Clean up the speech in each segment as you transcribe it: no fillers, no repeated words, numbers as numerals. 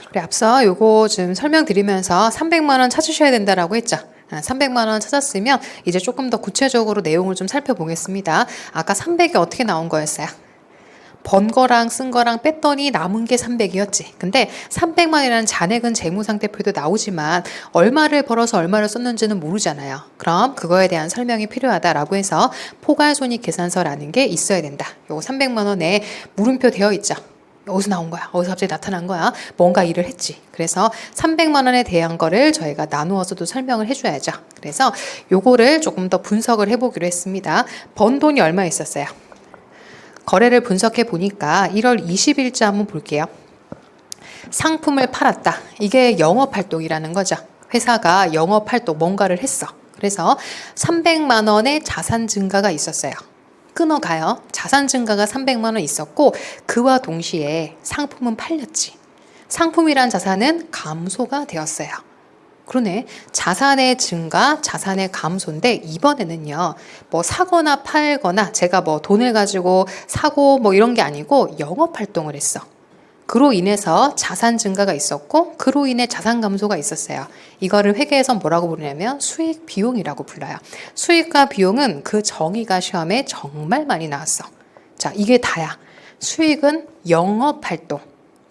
그래, 앞서 요거 좀 설명드리면서 300만 원 찾으셔야 된다라고 했죠. 300만 원 찾았으면 이제 조금 더 구체적으로 내용을 좀 살펴보겠습니다. 아까 300이 어떻게 나온 거였어요? 번 거랑 쓴 거랑 뺐더니 남은 게 300이었지. 근데 300만이라는 잔액은 재무상태표에도 나오지만 얼마를 벌어서 얼마를 썼는지는 모르잖아요. 그럼 그거에 대한 설명이 필요하다라고 해서 포괄손익계산서라는 게 있어야 된다. 요거 300만 원에 물음표 되어 있죠. 어디서 나온 거야? 어디서 갑자기 나타난 거야? 뭔가 일을 했지. 그래서 300만 원에 대한 거를 저희가 나누어서도 설명을 해줘야죠. 그래서 요거를 조금 더 분석을 해보기로 했습니다. 번 돈이 얼마 있었어요? 거래를 분석해 보니까 1월 20일자 한번 볼게요. 상품을 팔았다. 이게 영업활동이라는 거죠. 회사가 영업활동 뭔가를 했어. 그래서 300만 원의 자산 증가가 있었어요. 끊어가요. 자산 증가가 300만 원 있었고 그와 동시에 상품은 팔렸지. 상품이란 자산은 감소가 되었어요. 그러네. 자산의 증가, 자산의 감소인데 이번에는요. 뭐 사거나 팔거나 제가 뭐 돈을 가지고 사고 뭐 이런 게 아니고 영업 활동을 했어. 그로 인해서 자산 증가가 있었고 그로 인해 자산 감소가 있었어요. 이거를 회계에서 뭐라고 부르냐면 수익 비용이라고 불러요. 수익과 비용은 그 정의가 시험에 정말 많이 나왔어. 자, 이게 다야. 수익은 영업 활동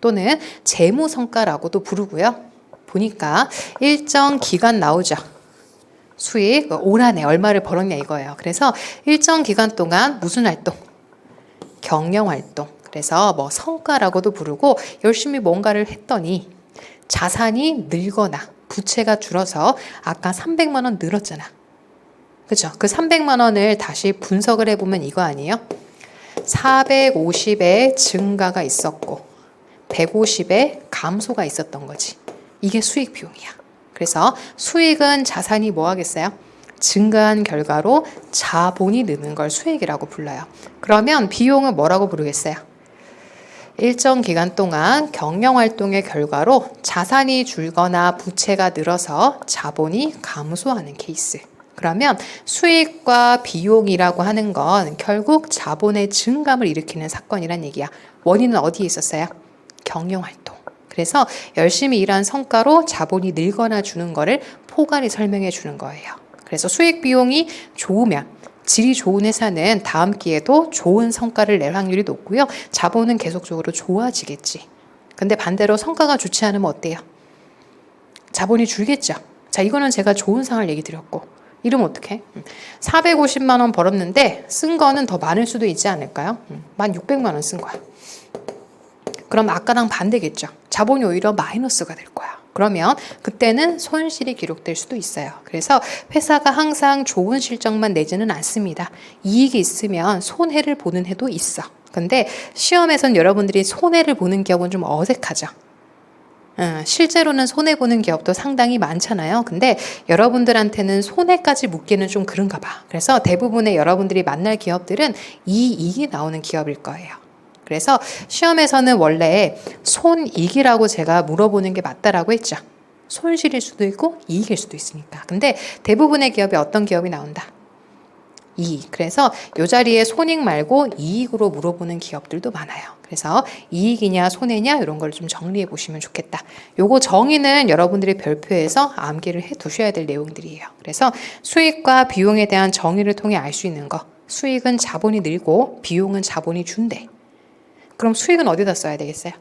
또는 재무 성과라고도 부르고요. 보니까 일정 기간 나오죠. 수익 올 한해 얼마를 벌었냐 이거예요. 그래서 일정 기간 동안 무슨 활동? 경영 활동. 그래서 뭐 성과라고도 부르고 열심히 뭔가를 했더니 자산이 늘거나 부채가 줄어서 아까 300만 원 늘었잖아. 그렇죠? 그 300만 원을 다시 분석을 해보면 이거 아니에요? 450의 증가가 있었고 150의 감소가 있었던 거지. 이게 수익 비용이야. 그래서 수익은 자산이 뭐 하겠어요? 증가한 결과로 자본이 느는 걸 수익이라고 불러요. 그러면 비용은 뭐라고 부르겠어요? 일정 기간 동안 경영활동의 결과로 자산이 줄거나 부채가 늘어서 자본이 감소하는 케이스. 그러면 수익과 비용이라고 하는 건 결국 자본의 증감을 일으키는 사건이란 얘기야. 원인은 어디에 있었어요? 경영활동. 그래서 열심히 일한 성과로 자본이 늘거나 주는 거를 포괄이 설명해 주는 거예요. 그래서 수익 비용이 좋으면 질이 좋은 회사는 다음 기회도 좋은 성과를 낼 확률이 높고요. 자본은 계속적으로 좋아지겠지. 근데 반대로 성과가 좋지 않으면 어때요? 자본이 줄겠죠. 자, 이거는 제가 좋은 상을 얘기 드렸고 이러면 어떡해? 450만 원 벌었는데 쓴 거는 더 많을 수도 있지 않을까요? 1600만 원 쓴 거야. 그럼 아까랑 반대겠죠. 자본이 오히려 마이너스가 될 거야. 그러면 그때는 손실이 기록될 수도 있어요. 그래서 회사가 항상 좋은 실적만 내지는 않습니다. 이익이 있으면 손해를 보는 해도 있어. 근데 시험에선 여러분들이 손해를 보는 기업은 좀 어색하죠. 실제로는 손해보는 기업도 상당히 많잖아요. 근데 여러분들한테는 손해까지 묻기는 좀 그런가 봐. 그래서 대부분의 여러분들이 만날 기업들은 이익이 나오는 기업일 거예요. 그래서 시험에서는 원래 손익이라고 제가 물어보는 게 맞다라고 했죠. 손실일 수도 있고 이익일 수도 있으니까. 근데 대부분의 기업이 어떤 기업이 나온다? 이익. 그래서 이 자리에 손익 말고 이익으로 물어보는 기업들도 많아요. 그래서 이익이냐 손해냐 이런 걸 좀 정리해 보시면 좋겠다. 요거 정의는 여러분들이 별표에서 암기를 해 두셔야 될 내용들이에요. 그래서 수익과 비용에 대한 정의를 통해 알 수 있는 거. 수익은 자본이 늘고 비용은 자본이 준대. 그럼 수익은 어디다 써야 되겠어요?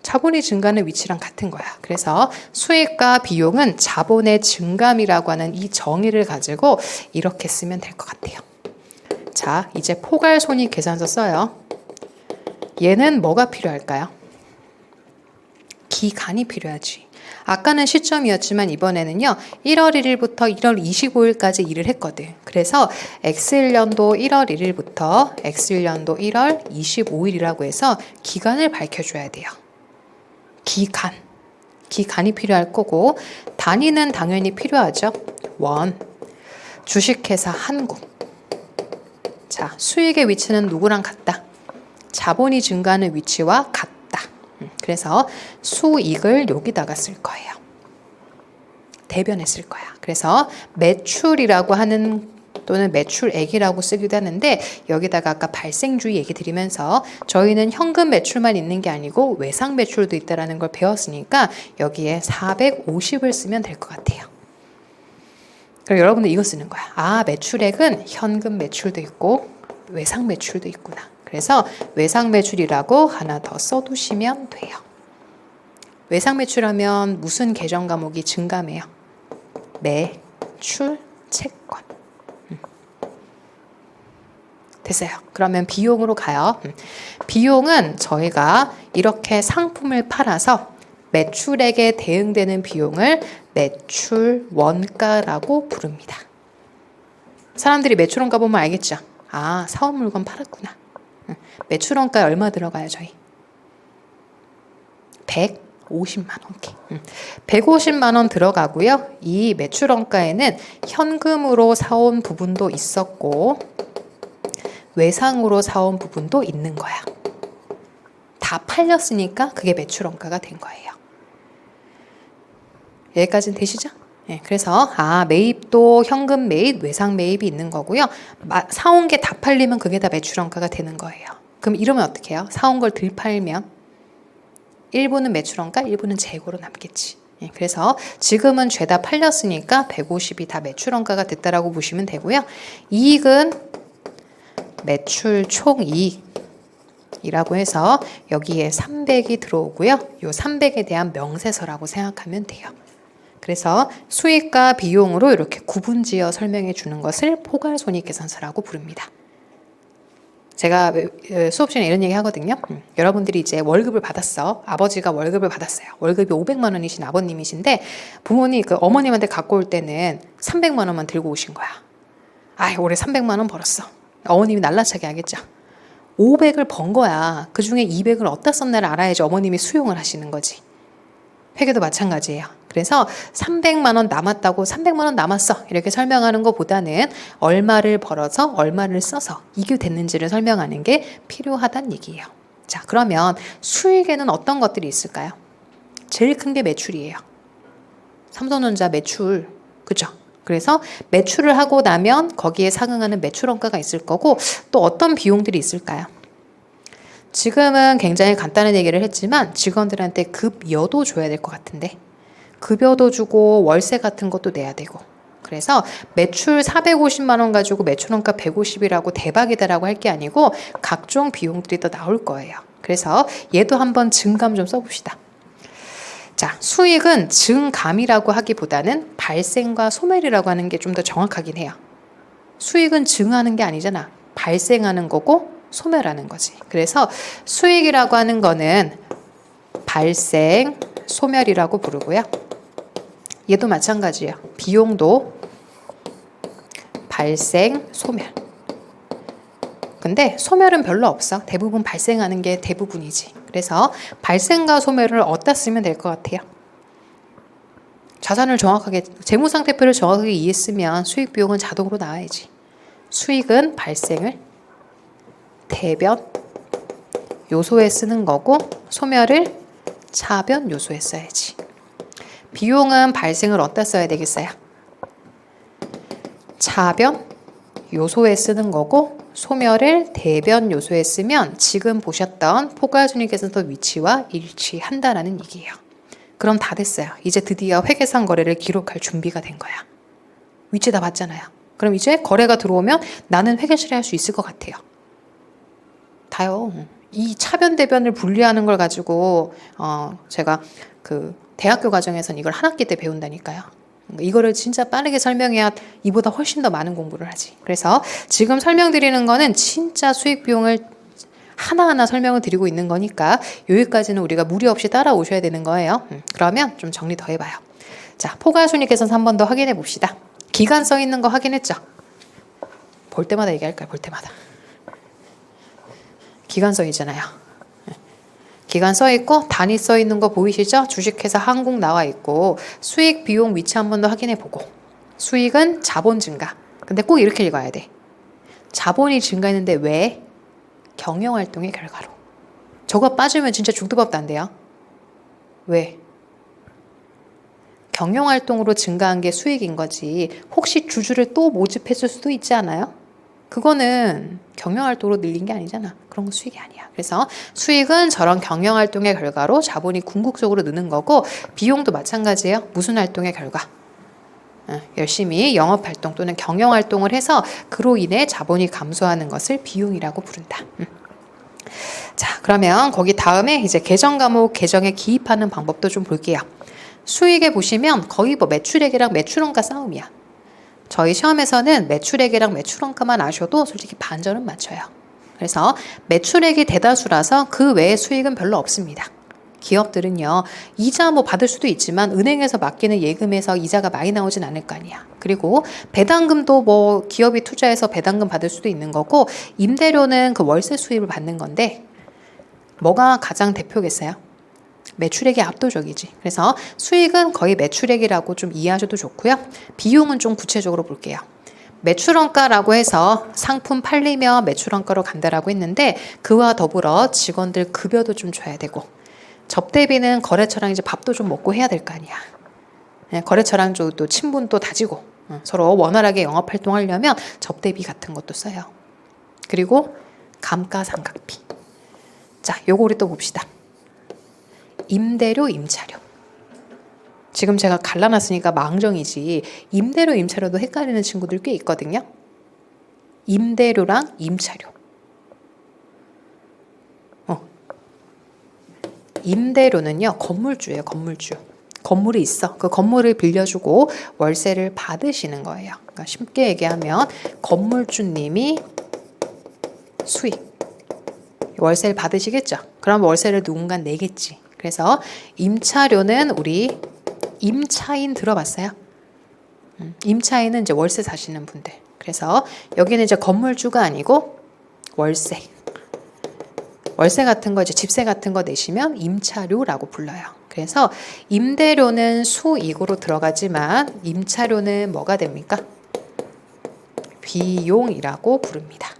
자본이 증가하는 위치랑 같은 거야. 그래서 수익과 비용은 자본의 증감이라고 하는 이 정의를 가지고 이렇게 쓰면 될 것 같아요. 자, 이제 포괄손익계산서 써요. 얘는 뭐가 필요할까요? 기간이 필요하지. 아까는 시점이었지만 이번에는요. 1월 1일부터 1월 25일까지 일을 했거든. 그래서 X1년도 1월 1일부터 X1년도 1월 25일이라고 해서 기간을 밝혀줘야 돼요. 기간이 필요할 거고 단위는 당연히 필요하죠. 원, 주식회사 한국. 자, 수익의 위치는 누구랑 같다? 자본이 증가하는 위치와 같다. 그래서 수익을 여기다가 쓸 거예요. 대변에 쓸 거야. 그래서 매출이라고 하는 또는 매출액이라고 쓰기도 하는데 여기다가 아까 발생주의 얘기 드리면서 저희는 현금 매출만 있는 게 아니고 외상 매출도 있다는 걸 배웠으니까 여기에 450을 쓰면 될 것 같아요. 그럼 여러분들 이거 쓰는 거야. 아, 매출액은 현금 매출도 있고 외상 매출도 있구나. 그래서 외상 매출이라고 하나 더 써두시면 돼요. 외상 매출하면 무슨 계정 과목이 증감해요? 매출 채권. 됐어요. 그러면 비용으로 가요. 비용은 저희가 이렇게 상품을 팔아서 매출액에 대응되는 비용을 매출 원가라고 부릅니다. 사람들이 매출 원가 보면 알겠죠? 아, 사온 물건 팔았구나. 매출 원가에 얼마 들어가요, 저희? 150만 원. 150만 원 들어가고요. 이 매출 원가에는 현금으로 사온 부분도 있었고 외상으로 사온 부분도 있는 거야. 다 팔렸으니까 그게 매출 원가가 된 거예요. 여기까지는 되시죠? 네, 그래서 매입도 현금 매입, 외상 매입이 있는 거고요. 사온 게 다 팔리면 그게 다 매출 원가가 되는 거예요. 그럼 이러면 어떻게 해요? 사온 걸 덜 팔면 일부는 매출 원가, 일부는 재고로 남겠지. 네, 그래서 지금은 죄다 팔렸으니까 150이 다 매출 원가가 됐다라고 보시면 되고요. 이익은 매출 총이익이라고 해서 여기에 300이 들어오고요. 이 300에 대한 명세서라고 생각하면 돼요. 그래서 수익과 비용으로 이렇게 구분지어 설명해 주는 것을 포괄손익계산서라고 부릅니다. 제가 수업 시간에 이런 얘기 하거든요. 여러분들이 이제 월급을 받았어. 아버지가 월급을 받았어요. 월급이 500만 원이신 아버님이신데 부모님, 어머님한테 갖고 올 때는 300만 원만 들고 오신 거야. 올해 300만 원 벌었어. 어머님이 날라차게 하겠죠. 500을 번 거야. 그 중에 200을 어디다 썼나를 알아야지 어머님이 수용을 하시는 거지. 회계도 마찬가지예요. 그래서 300만 원 남았다고 300만 원 남았어 이렇게 설명하는 것보다는 얼마를 벌어서 얼마를 써서 이게 됐는지를 설명하는 게 필요하다는 얘기예요. 자, 그러면 수익에는 어떤 것들이 있을까요? 제일 큰 게 매출이에요. 삼성전자 매출, 그죠? 그래서 매출을 하고 나면 거기에 상응하는 매출 원가가 있을 거고 또 어떤 비용들이 있을까요? 지금은 굉장히 간단한 얘기를 했지만 직원들한테 급여도 줘야 될 것 같은데 급여도 주고 월세 같은 것도 내야 되고 그래서 매출 450만 원 가지고 매출 원가 150이라고 대박이다라고 할 게 아니고 각종 비용들이 더 나올 거예요. 그래서 얘도 한번 증감 좀 써봅시다. 자, 수익은 증감이라고 하기보다는 발생과 소멸이라고 하는 게 좀 더 정확하긴 해요. 수익은 증하는 게 아니잖아. 발생하는 거고 소멸하는 거지. 그래서 수익이라고 하는 거는 발생, 소멸이라고 부르고요. 얘도 마찬가지예요. 비용도 발생, 소멸. 근데 소멸은 별로 없어. 대부분 발생하는 게 대부분이지. 그래서 발생과 소멸을 어디다 쓰면 될 것 같아요? 자산을 정확하게, 재무상태표를 정확하게 이해했으면 수익 비용은 자동으로 나와야지. 수익은 발생을 대변 요소에 쓰는 거고 소멸을 차변 요소에 써야지. 비용은 발생을 어디다 써야 되겠어요? 차변 요소에 쓰는 거고 소멸을 대변 요소에 쓰면 지금 보셨던 포괄손익계산서 위치와 일치한다라는 얘기예요. 그럼 다 됐어요. 이제 드디어 회계상 거래를 기록할 준비가 된 거야. 위치 다 봤잖아요. 그럼 이제 거래가 들어오면 나는 회계 처리할 수 있을 것 같아요. 다요. 이 차변 대변을 분리하는 걸 가지고 제가 대학교 과정에서는 이걸 한 학기 때 배운다니까요. 이거를 진짜 빠르게 설명해야 이보다 훨씬 더 많은 공부를 하지. 그래서 지금 설명드리는 거는 진짜 수익 비용을 하나하나 설명을 드리고 있는 거니까 여기까지는 우리가 무리 없이 따라오셔야 되는 거예요. 그러면 좀 정리 더 해봐요. 자, 포괄손익계산서 한 번 더 확인해 봅시다. 기간 써 있는 거 확인했죠? 볼 때마다 얘기할까요? 볼 때마다. 기간 써 있잖아요. 기간 써 있고 단위 써 있는 거 보이시죠? 주식회사 한국 나와 있고 수익 비용 위치 한 번 더 확인해 보고 수익은 자본 증가. 근데 꼭 이렇게 읽어야 돼. 자본이 증가했는데 왜? 경영활동의 결과로. 저거 빠지면 진짜 죽도 밥도 안 돼요. 왜? 경영활동으로 증가한 게 수익인 거지. 혹시 주주를 또 모집했을 수도 있지 않아요? 그거는 경영활동으로 늘린 게 아니잖아. 그런 거 수익이 아니야. 그래서 수익은 저런 경영활동의 결과로 자본이 궁극적으로 느는 거고, 비용도 마찬가지예요. 무슨 활동의 결과? 열심히 영업활동 또는 경영활동을 해서 그로 인해 자본이 감소하는 것을 비용이라고 부른다. 자, 그러면 거기 다음에 이제 계정 과목 계정에 기입하는 방법도 좀 볼게요. 수익에 보시면 거의 뭐 매출액이랑 매출원가 싸움이야. 저희 시험에서는 매출액이랑 매출원가만 아셔도 솔직히 반절은 맞춰요. 그래서 매출액이 대다수라서 그 외에 수익은 별로 없습니다. 기업들은요, 이자 뭐 받을 수도 있지만 은행에서 맡기는 예금에서 이자가 많이 나오진 않을 거 아니야. 그리고 배당금도 뭐 기업이 투자해서 배당금 받을 수도 있는 거고, 임대료는 그 월세 수입을 받는 건데, 뭐가 가장 대표겠어요? 매출액이 압도적이지. 그래서 수익은 거의 매출액이라고 좀 이해하셔도 좋고요. 비용은 좀 구체적으로 볼게요. 매출원가라고 해서 상품 팔리며 매출원가로 간다라고 했는데, 그와 더불어 직원들 급여도 좀 줘야 되고, 접대비는 거래처랑 이제 밥도 좀 먹고 해야 될 거 아니야. 거래처랑 또 친분도 다지고 서로 원활하게 영업활동하려면 접대비 같은 것도 써요. 그리고 감가상각비. 자, 요거 우리 또 봅시다. 임대료, 임차료. 지금 제가 갈라놨으니까 망정이지 임대료, 임차료도 헷갈리는 친구들 꽤 있거든요. 임대료랑 임차료. 임대료는요, 건물주예요, 건물주. 건물이 있어. 그 건물을 빌려주고 월세를 받으시는 거예요. 그러니까 쉽게 얘기하면 건물주님이 수익. 월세를 받으시겠죠. 그럼 월세를 누군가 내겠지. 그래서 임차료는 우리 임차인 들어봤어요? 임차인은 이제 월세 사시는 분들. 그래서 여기는 이제 건물주가 아니고 월세. 월세 같은 거, 이제 집세 같은 거 내시면 임차료라고 불러요. 그래서 임대료는 수익으로 들어가지만 임차료는 뭐가 됩니까? 비용이라고 부릅니다.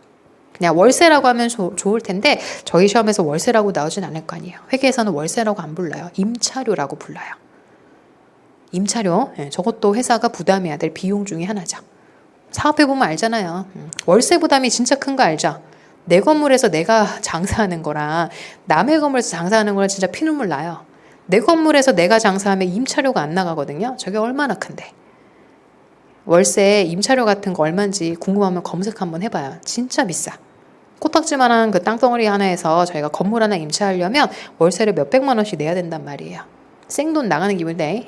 그냥 월세라고 하면 좋을 텐데 저희 시험에서 월세라고 나오진 않을 거 아니에요. 회계에서는 월세라고 안 불러요. 임차료라고 불러요. 임차료, 저것도 회사가 부담해야 될 비용 중에 하나죠. 사업해보면 알잖아요. 월세 부담이 진짜 큰 거 알죠? 내 건물에서 내가 장사하는 거랑 남의 건물에서 장사하는 거랑 진짜 피눈물 나요. 내 건물에서 내가 장사하면 임차료가 안 나가거든요. 저게 얼마나 큰데. 월세 임차료 같은 거 얼마인지 궁금하면 검색 한번 해봐요. 진짜 비싸. 코딱지만한 그 땅덩어리 하나에서 저희가 건물 하나 임차하려면 월세를 몇백만 원씩 내야 된단 말이에요. 생돈 나가는 기분인데.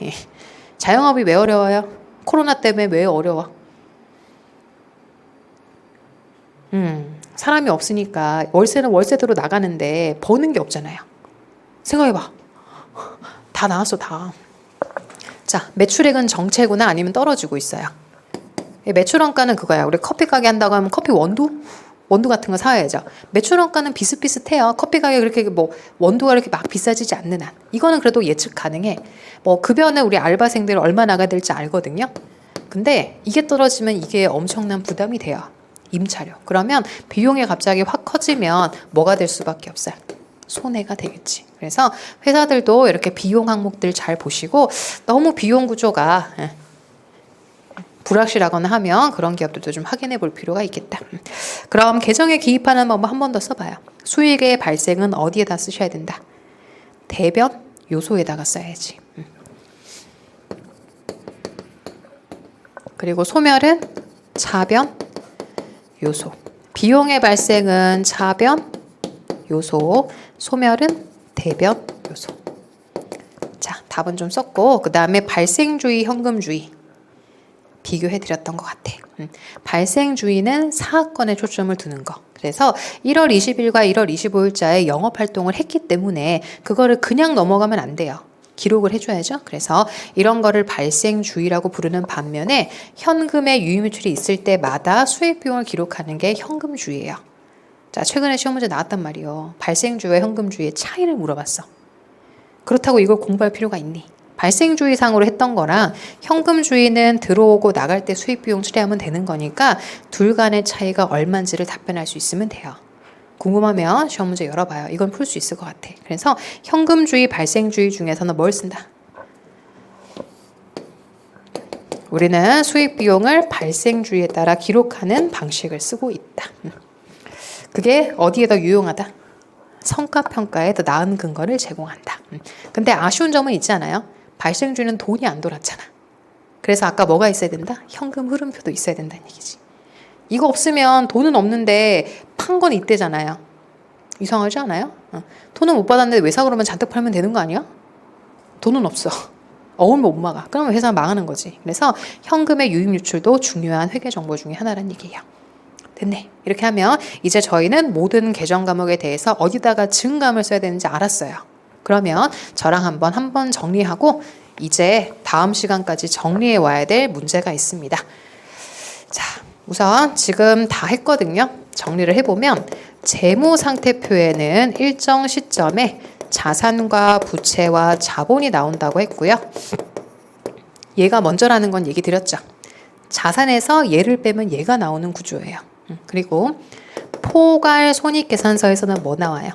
자영업이 왜 어려워요? 코로나 때문에 왜 어려워? 사람이 없으니까 월세는 월세대로 나가는데 버는 게 없잖아요. 생각해봐. 다 나왔어, 다. 자, 매출액은 정체구나 아니면 떨어지고 있어요. 매출원가는 그거야. 우리 커피 가게 한다고 하면 커피 원두 같은 거 사야죠. 매출원가는 비슷비슷해요. 커피 가게 그렇게 뭐 원두가 이렇게 막 비싸지지 않는 한. 이거는 그래도 예측 가능해. 뭐 급여는 우리 알바생들 얼마 나가야 될지 알거든요. 근데 이게 떨어지면 이게 엄청난 부담이 돼요. 임차료. 그러면 비용이 갑자기 확 커지면 뭐가 될 수밖에 없어요. 손해가 되겠지. 그래서 회사들도 이렇게 비용 항목들 잘 보시고 너무 비용 구조가 불확실하거나 하면 그런 기업들도 좀 확인해 볼 필요가 있겠다. 그럼 계정에 기입하는 방법 한 번 더 써봐요. 수익의 발생은 어디에다 쓰셔야 된다? 대변 요소에다가 써야지. 그리고 소멸은 차변 요소. 비용의 발생은 차변 요소, 소멸은 대변 요소. 자, 답은 좀 썼고 그 다음에 발생주의, 현금주의 비교해드렸던 것 같아. 발생주의는 사건에 초점을 두는 거. 그래서 1월 20일과 1월 25일자에 영업활동을 했기 때문에 그거를 그냥 넘어가면 안 돼요. 기록을 해줘야죠. 그래서 이런 거를 발생주의라고 부르는 반면에 현금의 유의매출이 있을 때마다 수익비용을 기록하는 게 현금주의예요. 자, 최근에 시험 문제 나왔단 말이에요. 발생주의와 현금주의의 차이를 물어봤어. 그렇다고 이걸 공부할 필요가 있니? 발생주의상으로 했던 거랑 현금주의는 들어오고 나갈 때 수익비용 처리하면 되는 거니까 둘 간의 차이가 얼마인지를 답변할 수 있으면 돼요. 궁금하면 시험 문제 열어봐요. 이건 풀 수 있을 것 같아. 그래서 현금주의, 발생주의 중에서는 뭘 쓴다? 우리는 수익 비용을 발생 주의에 따라 기록하는 방식을 쓰고 있다. 그게 어디에 더 유용하다? 성과 평가에 더 나은 근거를 제공한다. 근데 아쉬운 점은 있지 않아요? 발생 주의는 돈이 안 돌았잖아. 그래서 아까 뭐가 있어야 된다? 현금 흐름표도 있어야 된다는 얘기지. 이거 없으면 돈은 없는데 판 건 이때잖아요. 이상하지 않아요? 돈은 못 받았는데 외사 그러면 잔뜩 팔면 되는 거 아니야? 돈은 없어. 어울면 못 막아. 그러면 회사 망하는 거지. 그래서 현금의 유입 유출도 중요한 회계 정보 중에 하나란 얘기예요. 됐네. 이렇게 하면 이제 저희는 모든 계정 과목에 대해서 어디다가 증감을 써야 되는지 알았어요. 그러면 저랑 한번 정리하고 이제 다음 시간까지 정리해 와야 될 문제가 있습니다. 자, 우선 지금 다 했거든요. 정리를 해보면 재무상태표에는 일정 시점에 자산과 부채와 자본이 나온다고 했고요. 얘가 먼저라는 건 얘기 드렸죠. 자산에서 얘를 빼면 얘가 나오는 구조예요. 그리고 포괄 손익계산서에서는 뭐 나와요?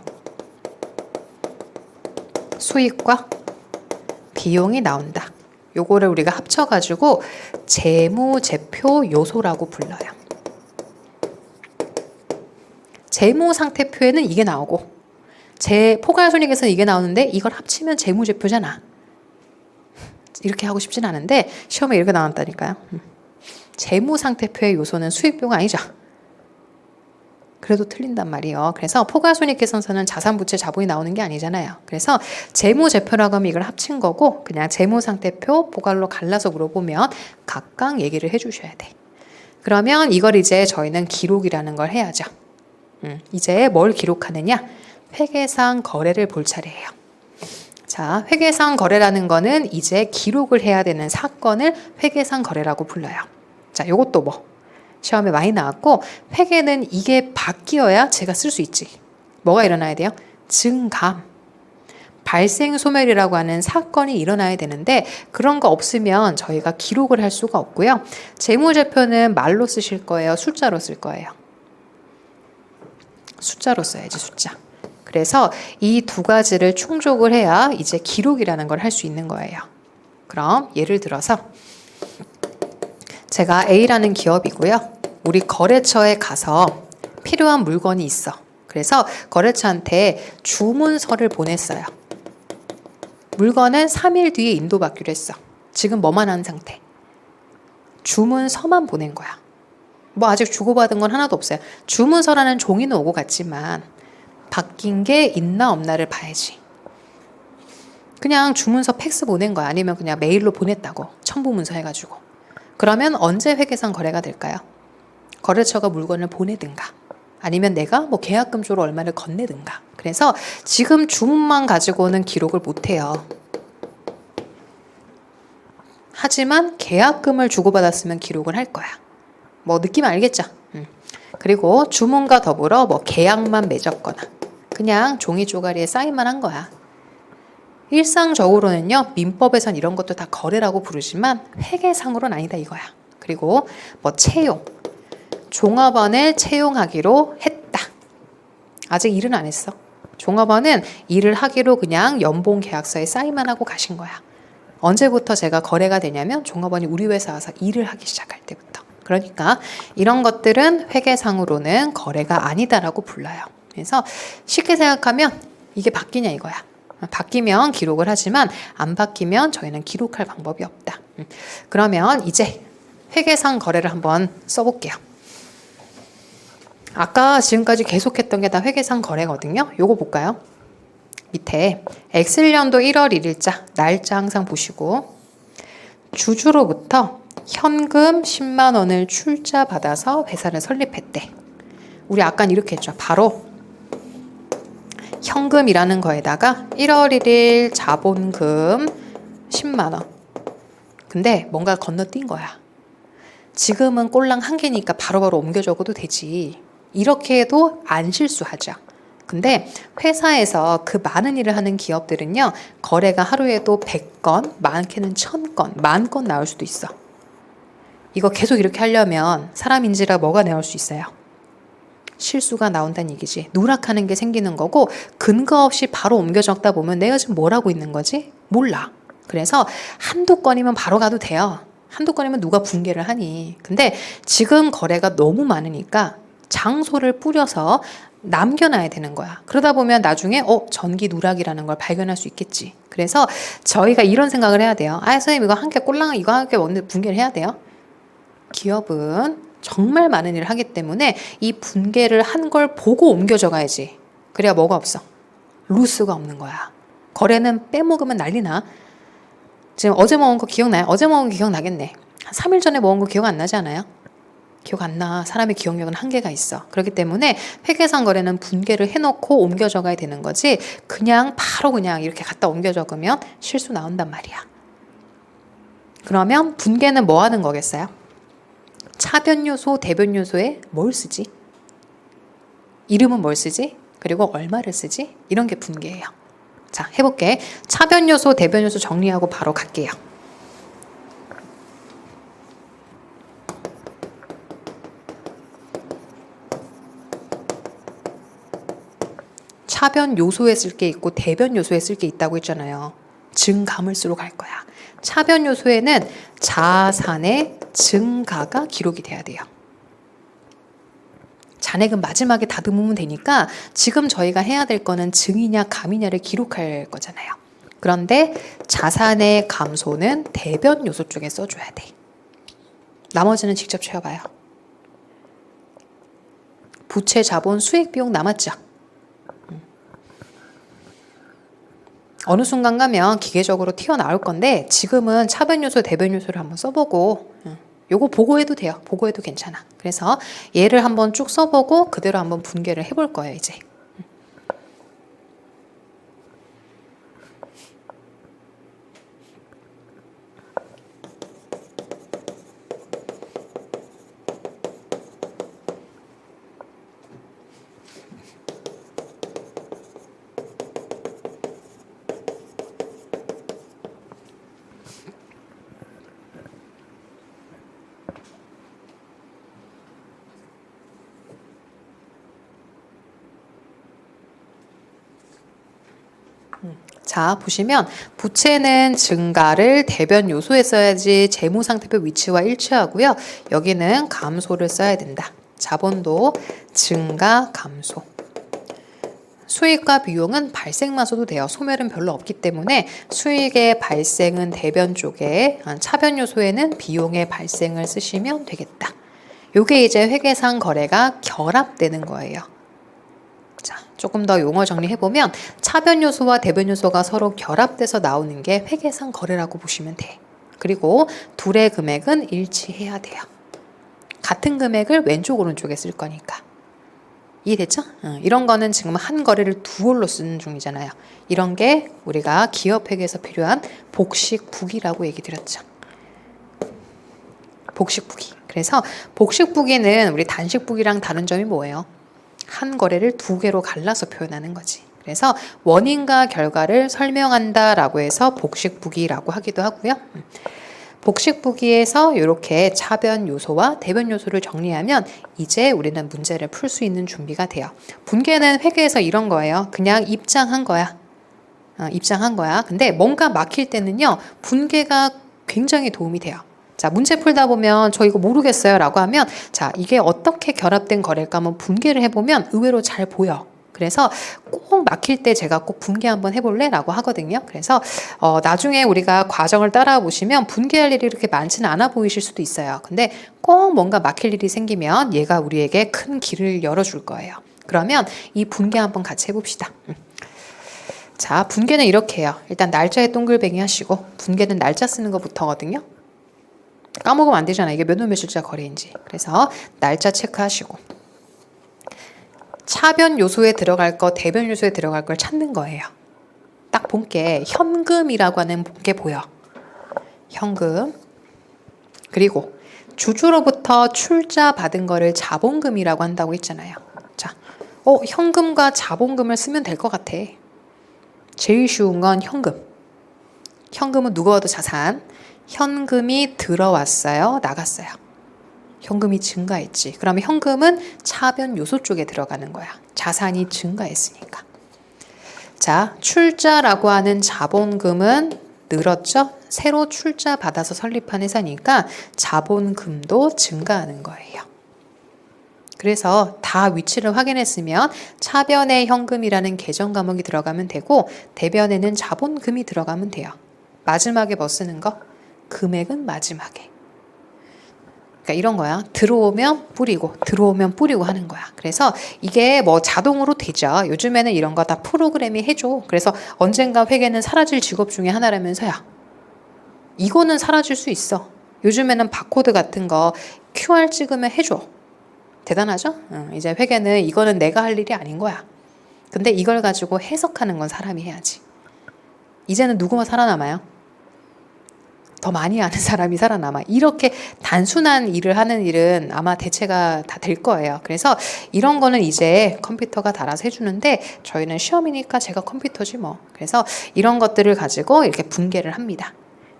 수익과 비용이 나온다. 요거를 우리가 합쳐가지고 재무제표 요소라고 불러요. 재무상태표에는 이게 나오고 포괄손익에서는 이게 나오는데 이걸 합치면 재무제표잖아. 이렇게 하고 싶진 않은데 시험에 이렇게 나왔다니까요. 재무상태표의 요소는 수익비용 아니죠. 그래도 틀린단 말이에요. 그래서 포괄손익계산서는 자산, 부채, 자본이 나오는 게 아니잖아요. 그래서 재무제표라고 하면 이걸 합친 거고 그냥 재무상태표, 포괄로 갈라서 물어보면 각각 얘기를 해주셔야 돼. 그러면 이걸 이제 저희는 기록이라는 걸 해야죠. 이제 뭘 기록하느냐? 회계상 거래를 볼 차례예요. 자, 회계상 거래라는 거는 이제 기록을 해야 되는 사건을 회계상 거래라고 불러요. 자, 요것도 뭐 시험에 많이 나왔고 회계는 이게 바뀌어야 제가 쓸 수 있지. 뭐가 일어나야 돼요? 증감. 발생 소멸이라고 하는 사건이 일어나야 되는데 그런 거 없으면 저희가 기록을 할 수가 없고요. 재무제표는 말로 쓰실 거예요? 숫자로 쓸 거예요? 숫자로 써야지, 숫자. 그래서 이 두 가지를 충족을 해야 이제 기록이라는 걸 할 수 있는 거예요. 그럼 예를 들어서 제가 A라는 기업이고요. 우리 거래처에 가서 필요한 물건이 있어. 그래서 거래처한테 주문서를 보냈어요. 물건은 3일 뒤에 인도받기로 했어. 지금 뭐만 한 상태? 주문서만 보낸 거야. 뭐 아직 주고받은 건 하나도 없어요. 주문서라는 종이는 오고 갔지만 바뀐 게 있나 없나를 봐야지. 그냥 주문서 팩스 보낸 거야. 아니면 그냥 메일로 보냈다고. 첨부문서 해가지고. 그러면 언제 회계상 거래가 될까요? 거래처가 물건을 보내든가 아니면 내가 뭐 계약금 쪽으로 얼마를 건네든가. 그래서 지금 주문만 가지고는 기록을 못해요. 하지만 계약금을 주고받았으면 기록을 할 거야. 뭐 느낌 알겠죠? 그리고 주문과 더불어 뭐 계약만 맺었거나 그냥 종이 쪼가리에 사인만 한 거야. 일상적으로는요, 민법에선 이런 것도 다 거래라고 부르지만 회계상으로는 아니다 이거야. 그리고 뭐 채용, 종업원을 채용하기로 했다. 아직 일은 안 했어. 종업원은 일을 하기로 그냥 연봉 계약서에 사인만 하고 가신 거야. 언제부터 제가 거래가 되냐면 종업원이 우리 회사 와서 일을 하기 시작할 때부터. 그러니까 이런 것들은 회계상으로는 거래가 아니다라고 불러요. 그래서 쉽게 생각하면 이게 바뀌냐 이거야. 바뀌면 기록을 하지만 안 바뀌면 저희는 기록할 방법이 없다. 그러면 이제 회계상 거래를 한번 써볼게요. 아까 지금까지 계속했던 게 다 회계상 거래거든요. 요거 볼까요? 밑에 엑셀년도 1월 1일자 날짜 항상 보시고 주주로부터 현금 10만 원을 출자 받아서 회사를 설립했대. 우리 아까 이렇게 했죠. 바로 현금이라는 거에다가 1월 1일 자본금 10만 원. 근데 뭔가 건너뛴 거야. 지금은 꼴랑 한 개니까 바로바로 옮겨 적어도 되지. 이렇게 해도 안 실수하죠. 근데 회사에서 그 많은 일을 하는 기업들은요. 거래가 하루에도 100건, 많게는 1000건, 10,000건 나올 수도 있어. 이거 계속 이렇게 하려면 사람인지라 뭐가 나올 수 있어요? 실수가 나온다는 얘기지. 누락하는 게 생기는 거고 근거 없이 바로 옮겨 적다 보면 내가 지금 뭘 하고 있는 거지? 몰라. 그래서 한두 건이면 바로 가도 돼요. 한두 건이면 누가 분개를 하니. 근데 지금 거래가 너무 많으니까 장소를 뿌려서 남겨놔야 되는 거야. 그러다 보면 나중에 전기 누락이라는 걸 발견할 수 있겠지. 그래서 저희가 이런 생각을 해야 돼요. 선생님 이거 한 개 꼴랑 이거 한 개 오늘 분개를 해야 돼요. 기업은 정말 많은 일을 하기 때문에 이 분개를 한 걸 보고 옮겨져 가야지. 그래야 뭐가 없어? 루스가 없는 거야. 거래는 빼먹으면 난리나. 지금 어제 먹은 거 기억나요? 어제 먹은 거 기억나겠네. 한 3일 전에 먹은 거 기억 안 나지 않아요? 기억 안 나. 사람의 기억력은 한계가 있어. 그렇기 때문에 회계상 거래는 분개를 해놓고 옮겨 적어야 되는 거지 그냥 바로 그냥 이렇게 갖다 옮겨 적으면 실수 나온단 말이야. 그러면 분개는 뭐 하는 거겠어요? 차변 요소, 대변 요소에 뭘 쓰지? 이름은 뭘 쓰지? 그리고 얼마를 쓰지? 이런 게 분개예요. 자, 해볼게. 차변 요소, 대변 요소 정리하고 바로 갈게요. 차변 요소에 쓸 게 있고 대변 요소에 쓸 게 있다고 했잖아요. 증가물수로 갈 거야. 차변 요소에는 자산의 증가가 기록이 돼야 돼요. 잔액은 마지막에 다듬으면 되니까 지금 저희가 해야 될 거는 증이냐 감이냐를 기록할 거잖아요. 그런데 자산의 감소는 대변 요소 쪽에 써줘야 돼. 나머지는 직접 채워봐요. 부채, 자본, 수익, 비용 남았죠? 어느 순간 가면 기계적으로 튀어나올 건데 지금은 차변 요소, 대변 요소를 한번 써보고 요거 보고해도 돼요. 보고해도 괜찮아. 그래서 얘를 한번 쭉 써보고 그대로 한번 분개를 해볼 거예요, 이제. 자, 보시면 부채는 증가를 대변 요소에 써야지 재무상태표 위치와 일치하고요. 여기는 감소를 써야 된다. 자본도 증가, 감소. 수익과 비용은 발생만 써도 돼요. 소멸은 별로 없기 때문에 수익의 발생은 대변 쪽에, 차변 요소에는 비용의 발생을 쓰시면 되겠다. 요게 이제 회계상 거래가 결합되는 거예요. 자, 조금 더 용어 정리해보면 차변 요소와 대변 요소가 서로 결합돼서 나오는 게 회계상 거래라고 보시면 돼. 그리고 둘의 금액은 일치해야 돼요. 같은 금액을 왼쪽 오른쪽에 쓸 거니까. 이해됐죠? 이런 거는 지금 한 거래를 두 홀로 쓰는 중이잖아요. 이런 게 우리가 기업 회계에서 필요한 복식부기라고 얘기 드렸죠. 복식부기. 그래서 복식부기는 우리 단식부기랑 다른 점이 뭐예요? 한 거래를 두 개로 갈라서 표현하는 거지. 그래서 원인과 결과를 설명한다라고 해서 복식부기라고 하기도 하고요. 복식부기에서 이렇게 차변 요소와 대변 요소를 정리하면 이제 우리는 문제를 풀 수 있는 준비가 돼요. 분개는 회계에서 이런 거예요. 그냥 입장한 거야. 입장한 거야. 근데 뭔가 막힐 때는요. 분개가 굉장히 도움이 돼요. 자, 문제 풀다 보면 저 이거 모르겠어요 라고 하면 자, 이게 어떻게 결합된 거래일까 한번 분개를 해보면 의외로 잘 보여. 그래서 꼭 막힐 때 제가 꼭 분개 한번 해볼래? 라고 하거든요. 그래서 나중에 우리가 과정을 따라 보시면 분개할 일이 이렇게 많지는 않아 보이실 수도 있어요. 근데 꼭 뭔가 막힐 일이 생기면 얘가 우리에게 큰 길을 열어줄 거예요. 그러면 이 분개 한번 같이 해봅시다. 자, 분개는 이렇게 해요. 일단 날짜에 동글뱅이 하시고 분개는 날짜 쓰는 것부터거든요. 까먹으면 안 되잖아. 이게 몇 월 며칠자 거래인지. 그래서 날짜 체크하시고 차변 요소에 들어갈 거, 대변 요소에 들어갈 걸 찾는 거예요. 딱 본 게 현금이라고 하는 게 보여. 현금. 그리고 주주로부터 출자 받은 거를 자본금이라고 한다고 했잖아요. 자, 현금과 자본금을 쓰면 될 것 같아. 제일 쉬운 건 현금. 현금은 누가 와도 자산. 현금이 들어왔어요? 나갔어요? 현금이 증가했지. 그러면 현금은 차변 요소 쪽에 들어가는 거야. 자산이 증가했으니까. 자, 출자라고 하는 자본금은 늘었죠? 새로 출자 받아서 설립한 회사니까 자본금도 증가하는 거예요. 그래서 다 위치를 확인했으면 차변에 현금이라는 계정 과목이 들어가면 되고 대변에는 자본금이 들어가면 돼요. 마지막에 뭐 쓰는 거? 금액은 마지막에. 그러니까 이런 거야. 들어오면 뿌리고 들어오면 뿌리고 하는 거야. 그래서 이게 뭐 자동으로 되죠. 요즘에는 이런 거 다 프로그램이 해줘. 그래서 언젠가 회계는 사라질 직업 중에 하나라면서요. 이거는 사라질 수 있어. 요즘에는 바코드 같은 거 QR 찍으면 해줘. 대단하죠? 이제 회계는 이거는 내가 할 일이 아닌 거야. 근데 이걸 가지고 해석하는 건 사람이 해야지. 이제는 누구만 살아남아요? 더 많이 아는 사람이 살아남아. 이렇게 단순한 일을 하는 일은 아마 대체가 다 될 거예요. 그래서 이런 거는 이제 컴퓨터가 달아서 해주는데 저희는 시험이니까 제가 컴퓨터지 뭐. 그래서 이런 것들을 가지고 이렇게 분계를 합니다.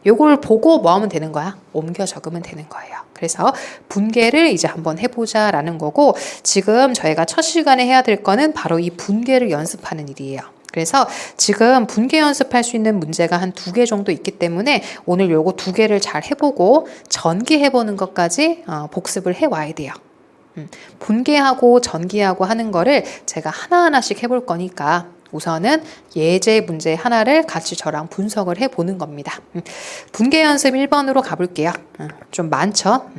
요걸 보고 뭐 하면 되는 거야? 옮겨 적으면 되는 거예요. 그래서 분계를 이제 한번 해보자 라는 거고 지금 저희가 첫 시간에 해야 될 거는 바로 이 분계를 연습하는 일이에요. 그래서 지금 분계 연습할 수 있는 문제가 한 2개 정도 있기 때문에 오늘 요거 2개를 잘 해보고 전기해보는 것까지 복습을 해와야 돼요. 분계하고 전기하고 하는 거를 제가 하나하나씩 해볼 거니까 우선은 예제 문제 하나를 같이 저랑 분석을 해보는 겁니다. 분계 연습 1번으로 가볼게요. 좀 많죠?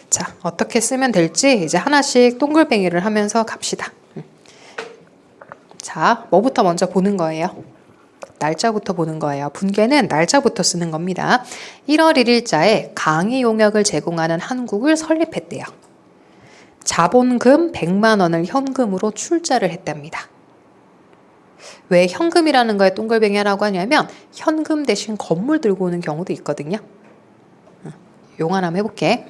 자, 어떻게 쓰면 될지 이제 하나씩 동글뱅이를 하면서 갑시다. 자, 뭐부터 먼저 보는 거예요? 날짜부터 보는 거예요. 분계는 날짜부터 쓰는 겁니다. 1월 1일자에 강의 용역을 제공하는 한국을 설립했대요. 자본금 100만 원을 현금으로 출자를 했답니다. 왜 현금이라는 거에 동글뱅이 하라고 하냐면 현금 대신 건물 들고 오는 경우도 있거든요. 용안 한번 해볼게.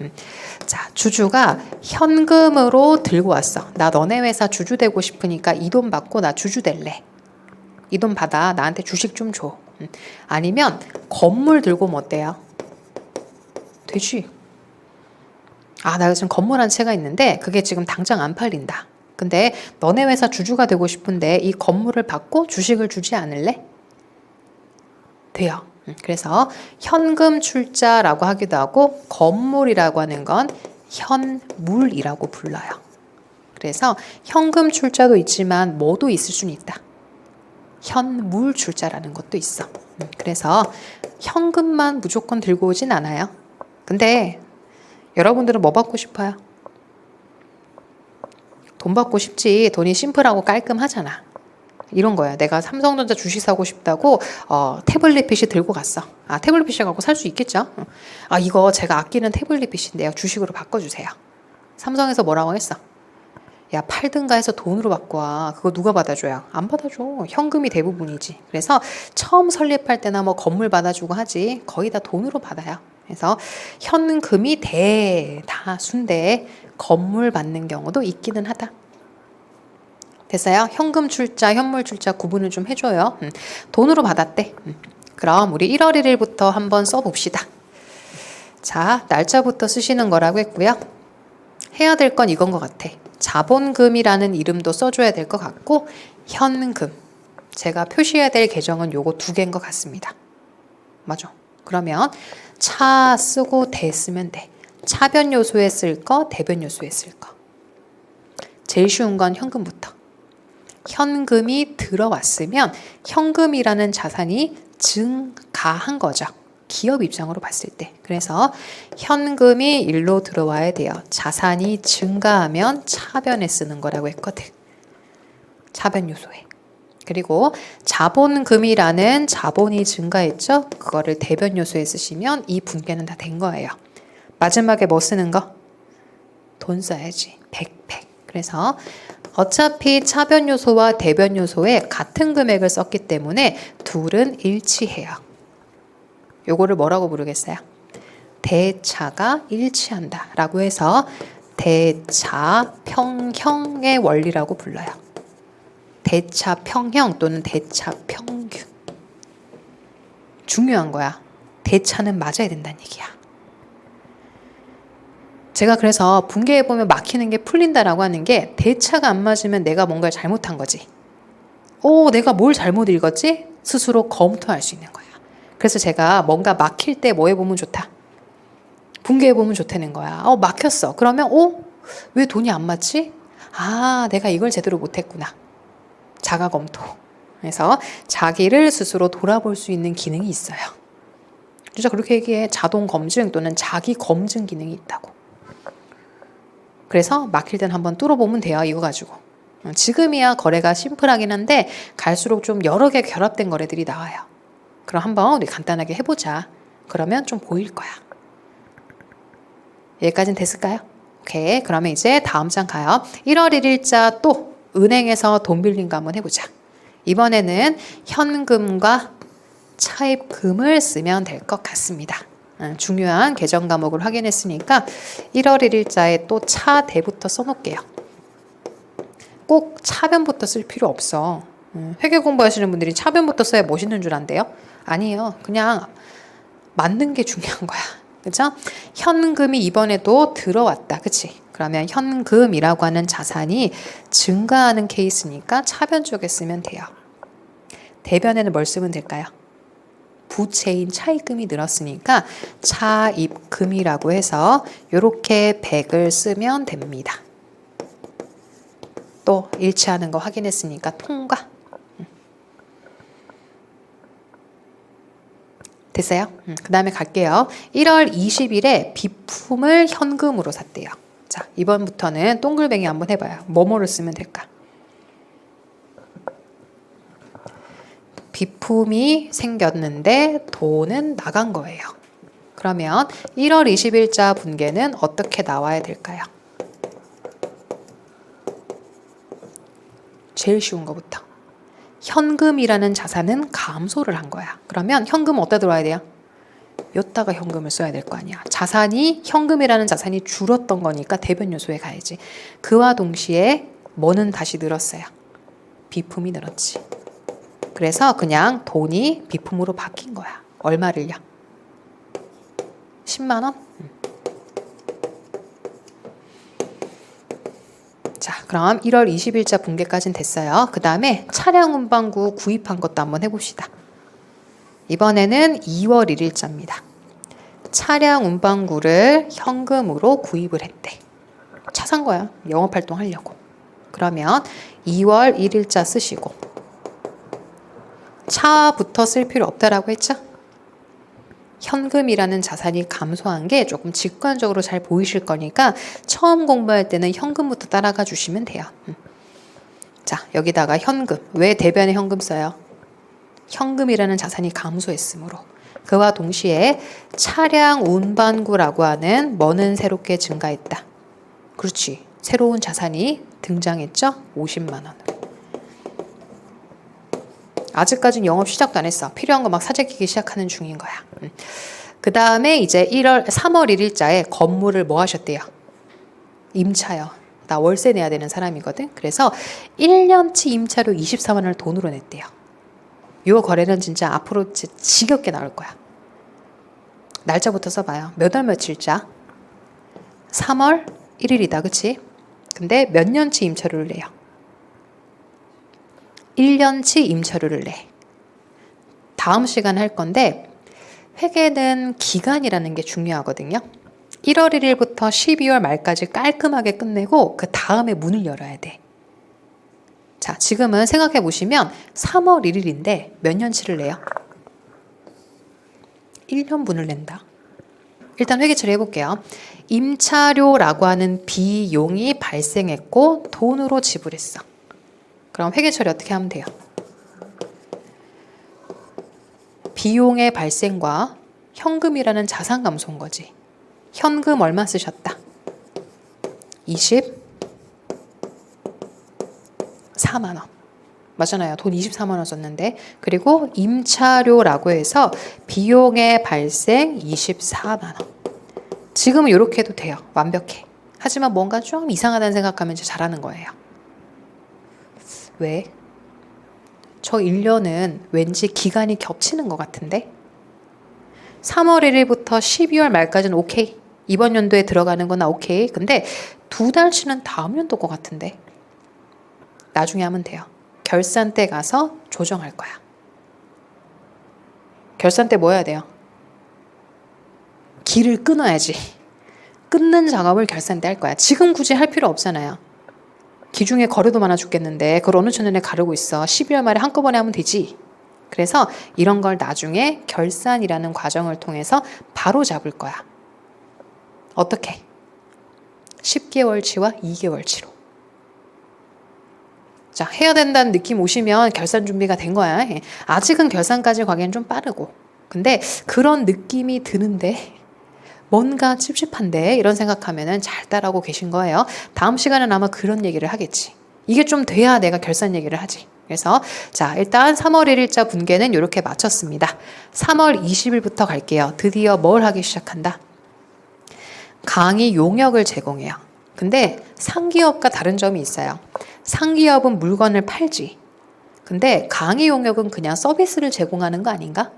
자, 주주가 현금으로 들고 왔어. 나 너네 회사 주주 되고 싶으니까 이 돈 받고 나 주주 될래. 이 돈 받아. 나한테 주식 좀 줘. 아니면 건물 들고 오면 어때요? 되지. 아, 나 지금 건물 한 채가 있는데 그게 지금 당장 안 팔린다. 근데 너네 회사 주주가 되고 싶은데 이 건물을 받고 주식을 주지 않을래? 돼요. 그래서 현금 출자라고 하기도 하고 건물이라고 하는 건 현물이라고 불러요. 그래서 현금 출자도 있지만 뭐도 있을 수는 있다. 현물 출자라는 것도 있어. 그래서 현금만 무조건 들고 오진 않아요. 근데 여러분들은 뭐 받고 싶어요? 돈 받고 싶지. 돈이 심플하고 깔끔하잖아. 이런 거야. 내가 삼성전자 주식 사고 싶다고 태블릿 PC 들고 갔어. 아, 태블릿 PC 갖고 살 수 있겠죠? 아, 이거 제가 아끼는 태블릿 PC인데요. 주식으로 바꿔주세요. 삼성에서 뭐라고 했어? 야, 팔든가 해서 돈으로 받고 와. 그거 누가 받아줘요? 안 받아줘. 현금이 대부분이지. 그래서 처음 설립할 때나 뭐 건물 받아주고 하지 거의 다 돈으로 받아요. 그래서 현금이 대다수인데 건물 받는 경우도 있기는 하다. 됐어요? 현금 출자, 현물 출자 구분을 좀 해줘요. 돈으로 받았대. 그럼 우리 1월 1일부터 한번 써봅시다. 자, 날짜부터 쓰시는 거라고 했고요. 해야 될 건 이건 것 같아. 자본금이라는 이름도 써줘야 될 것 같고 현금. 제가 표시해야 될 계정은 요거 2개인 것 같습니다. 맞아. 그러면 차 쓰고 대 쓰면 돼. 차변 요소에 쓸 거, 대변 요소에 쓸 거. 제일 쉬운 건 현금부터. 현금이 들어왔으면 현금이라는 자산이 증가한 거죠. 기업 입장으로 봤을 때. 그래서 현금이 일로 들어와야 돼요. 자산이 증가하면 차변에 쓰는 거라고 했거든. 차변 요소에. 그리고 자본금이라는 자본이 증가했죠. 그거를 대변 요소에 쓰시면 이 분계는 다 된 거예요. 마지막에 뭐 쓰는 거? 돈 써야지. 백팩. 그래서 어차피 차변 요소와 대변 요소에 같은 금액을 썼기 때문에 둘은 일치해요. 요거를 뭐라고 부르겠어요? 대차가 일치한다 라고 해서 대차 평형의 원리라고 불러요. 대차 평형 또는 대차 평균. 중요한 거야. 대차는 맞아야 된다는 얘기야. 제가 그래서 분개해보면 막히는 게 풀린다라고 하는 게 대차가 안 맞으면 내가 뭔가를 잘못한 거지. 내가 뭘 잘못 읽었지? 스스로 검토할 수 있는 거야. 그래서 제가 뭔가 막힐 때 뭐 해보면 좋다? 분개해보면 좋다는 거야. 막혔어. 그러면 왜 돈이 안 맞지? 내가 이걸 제대로 못했구나. 자가 검토. 그래서 자기를 스스로 돌아볼 수 있는 기능이 있어요. 진짜 그렇게 얘기해. 자동 검증 또는 자기 검증 기능이 있다고. 그래서 막힐 땐 한번 뚫어보면 돼요. 이거 가지고. 지금이야 거래가 심플하긴 한데 갈수록 좀 여러 개 결합된 거래들이 나와요. 그럼 한번 우리 간단하게 해보자. 그러면 좀 보일 거야. 여기까지는 됐을까요? 오케이. 그러면 이제 다음 장 가요. 1월 1일자 또 은행에서 돈 빌린 거 한번 해보자. 이번에는 현금과 차입금을 쓰면 될 것 같습니다. 중요한 계정 과목을 확인했으니까 1월 1일자에 또 차대부터 써놓을게요. 꼭 차변부터 쓸 필요 없어. 회계 공부하시는 분들이 차변부터 써야 멋있는 줄 안대요? 아니에요. 그냥 맞는 게 중요한 거야. 그죠? 현금이 이번에도 들어왔다. 그치? 그러면 현금이라고 하는 자산이 증가하는 케이스니까 차변 쪽에 쓰면 돼요. 대변에는 뭘 쓰면 될까요? 부채인 차입금이 늘었으니까 차입금이라고 해서 이렇게 100을 쓰면 됩니다. 또 일치하는 거 확인했으니까 통과. 됐어요? 그 다음에 갈게요. 1월 20일에 비품을 현금으로 샀대요. 자, 이번부터는 동글뱅이 한번 해봐요. 뭐뭐를 쓰면 될까? 비품이 생겼는데 돈은 나간 거예요. 그러면 1월 20일자 분계는 어떻게 나와야 될까요? 제일 쉬운 거부터. 현금이라는 자산은 감소를 한 거야. 그러면 현금은 어디다 들어와야 돼요? 여기다가 현금을 써야 될 거 아니야. 자산이 현금이라는 자산이 줄었던 거니까 대변 요소에 가야지. 그와 동시에 뭐는 다시 늘었어요? 비품이 늘었지. 그래서 그냥 돈이 비품으로 바뀐 거야. 얼마를요? 10만 원? 자, 그럼 1월 20일자 분계까지는 됐어요. 그 다음에 차량 운반구 구입한 것도 한번 해봅시다. 이번에는 2월 1일자입니다. 차량 운반구를 현금으로 구입을 했대. 차 산 거야. 영업활동 하려고. 그러면 2월 1일자 쓰시고 차부터 쓸 필요 없다라고 했죠? 현금이라는 자산이 감소한 게 조금 직관적으로 잘 보이실 거니까 처음 공부할 때는 현금부터 따라가 주시면 돼요. 자, 여기다가 현금. 왜 대변에 현금 써요? 현금이라는 자산이 감소했으므로. 그와 동시에 차량 운반구라고 하는 뭐는 새롭게 증가했다. 그렇지. 새로운 자산이 등장했죠? 50만 원으로. 아직까지는 영업 시작도 안 했어. 필요한 거 막 사재 끼기 시작하는 중인 거야. 그 다음에 이제 3월 1일자에 건물을 뭐 하셨대요? 임차요. 나 월세 내야 되는 사람이거든. 그래서 1년치 임차료 24만 원을 돈으로 냈대요. 요 거래는 진짜 앞으로 지겹게 나올 거야. 날짜부터 써봐요. 몇 월 며칠자? 3월 1일이다. 그치? 근데 몇 년치 임차료를 내요? 1년치 임차료를 내. 다음 시간에 할 건데 회계는 기간이라는 게 중요하거든요. 1월 1일부터 12월 말까지 깔끔하게 끝내고 그 다음에 문을 열어야 돼. 자, 지금은 생각해 보시면 3월 1일인데 몇 년치를 내요? 1년분을 낸다. 일단 회계 처리 해볼게요. 임차료라고 하는 비용이 발생했고 돈으로 지불했어. 그럼 회계 처리 어떻게 하면 돼요? 비용의 발생과 현금이라는 자산 감소인 거지. 현금 얼마 쓰셨다? 24만 원. 맞잖아요. 돈 24만 원 썼는데. 그리고 임차료라고 해서 비용의 발생 24만 원. 지금은 이렇게 해도 돼요. 완벽해. 하지만 뭔가 좀 이상하다는 생각하면 이제 잘하는 거예요. 왜? 저 1년은 왠지 기간이 겹치는 것 같은데? 3월 1일부터 12월 말까지는 오케이. 이번 연도에 들어가는 건 오케이. 근데 2달치는 다음 연도 것 같은데. 나중에 하면 돼요. 결산 때 가서 조정할 거야. 결산 때 뭐 해야 돼요? 길을 끊어야지. 끊는 작업을 결산 때 할 거야. 지금 굳이 할 필요 없잖아요. 기중에 거래도 많아 죽겠는데 그걸 어느 천년에 가르고 있어. 12월 말에 한꺼번에 하면 되지. 그래서 이런 걸 나중에 결산이라는 과정을 통해서 바로 잡을 거야. 어떻게? 10개월치와 2개월치로. 자, 해야 된다는 느낌 오시면 결산 준비가 된 거야. 아직은 결산까지 가기엔 좀 빠르고. 근데 그런 느낌이 드는데 뭔가 찝찝한데 이런 생각하면은 잘 따라오고 계신 거예요. 다음 시간은 아마 그런 얘기를 하겠지. 이게 좀 돼야 내가 결산 얘기를 하지. 그래서 자, 일단 3월 1일자 분계는 이렇게 마쳤습니다. 3월 20일부터 갈게요. 드디어 뭘 하기 시작한다? 강의 용역을 제공해요. 근데 상기업과 다른 점이 있어요. 상기업은 물건을 팔지. 근데 강의 용역은 그냥 서비스를 제공하는 거 아닌가?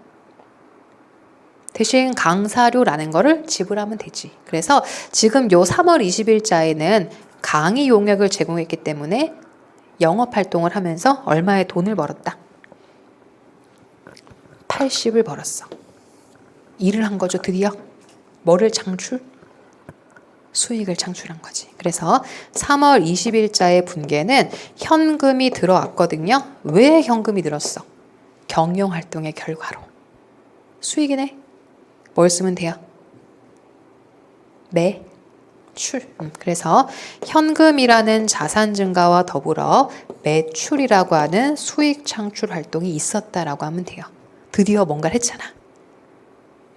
대신 강사료라는 거를 지불하면 되지. 그래서 지금 요 3월 20일자에는 강의 용역을 제공했기 때문에 영업활동을 하면서 얼마의 돈을 벌었다? 80을 벌었어. 일을 한 거죠, 드디어. 뭐를 창출? 수익을 창출한 거지. 그래서 3월 20일자의 분계는 현금이 들어왔거든요. 왜 현금이 들었어? 경영활동의 결과로. 수익이네. 뭘 쓰면 돼요? 매출. 그래서 현금이라는 자산 증가와 더불어 매출이라고 하는 수익 창출 활동이 있었다라고 하면 돼요. 드디어 뭔가를 했잖아.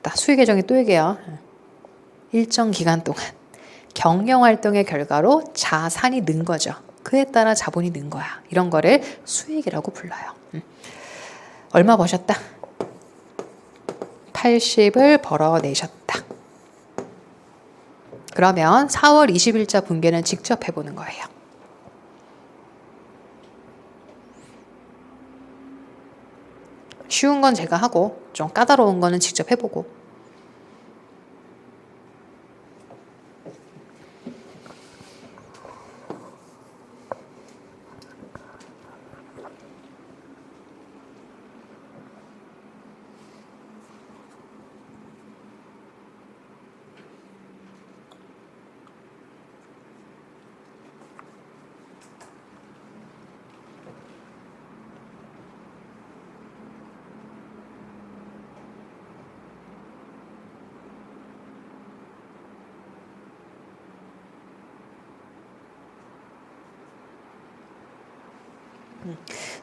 나 수익 계정에 또 얘기해요. 일정 기간 동안 경영활동의 결과로 자산이 는 거죠. 그에 따라 자본이 는 거야. 이런 거를 수익이라고 불러요. 얼마 버셨다? 80을 벌어내셨다. 그러면 4월 20일자 분계는 직접 해보는 거예요. 쉬운 건 제가 하고 좀 까다로운 거는 직접 해보고.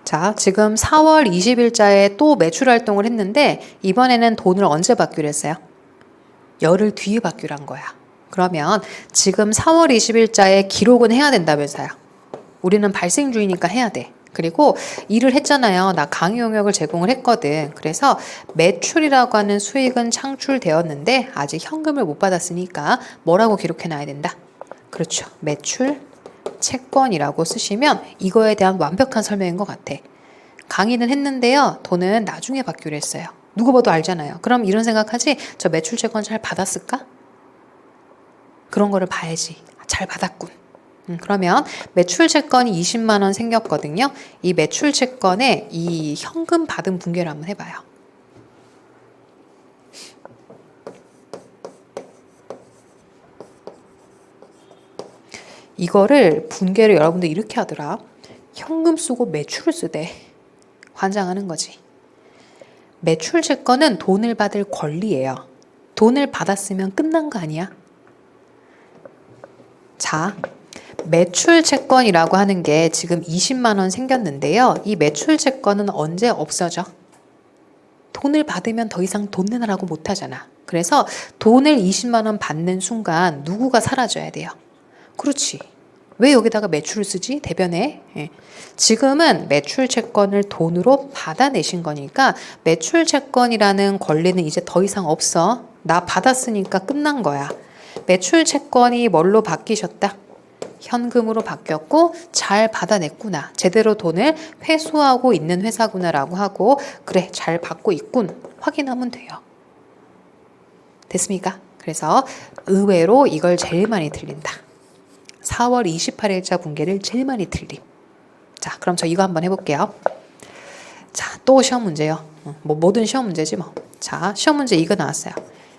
자, 지금 4월 20일자에 또 매출 활동을 했는데 이번에는 돈을 언제 받기로 했어요? 열흘 뒤에 받기로 한 거야. 그러면 지금 4월 20일자에 기록은 해야 된다면서요. 우리는 발생주의니까 해야 돼. 그리고 일을 했잖아요. 나 강의 용역을 제공을 했거든. 그래서 매출이라고 하는 수익은 창출되었는데 아직 현금을 못 받았으니까 뭐라고 기록해놔야 된다? 그렇죠. 매출 채권이라고 쓰시면 이거에 대한 완벽한 설명인 것 같아. 강의는 했는데요. 돈은 나중에 받기로 했어요. 누구 봐도 알잖아요. 그럼 이런 생각하지? 저 매출 채권 잘 받았을까? 그런 거를 봐야지. 잘 받았군. 그러면 매출 채권이 20만 원 생겼거든요. 이 매출 채권에 이 현금 받은 분계를 한번 해봐요. 이거를 분계를 여러분들 이렇게 하더라. 현금 쓰고 매출을 쓰대. 환장하는 거지. 매출 채권은 돈을 받을 권리예요. 돈을 받았으면 끝난 거 아니야? 자, 매출 채권이라고 하는 게 지금 20만 원 생겼는데요. 이 매출 채권은 언제 없어져? 돈을 받으면 더 이상 돈 내놔라고 못 하잖아. 그래서 돈을 20만 원 받는 순간 누구가 사라져야 돼요? 그렇지. 왜 여기다가 매출을 쓰지? 대변에. 예. 지금은 매출 채권을 돈으로 받아내신 거니까 매출 채권이라는 권리는 이제 더 이상 없어. 나 받았으니까 끝난 거야. 매출 채권이 뭘로 바뀌셨다? 현금으로 바뀌었고 잘 받아냈구나. 제대로 돈을 회수하고 있는 회사구나라고 하고 그래 잘 받고 있군. 확인하면 돼요. 됐습니까? 그래서 의외로 이걸 제일 많이 틀린다. 4월 28일자 분계를 제일 많이 틀림. 자, 그럼 저 이거 한번 해볼게요. 자, 또 시험 문제요. 뭐 모든 시험 문제지 뭐. 자, 시험 문제 이거 나왔어요.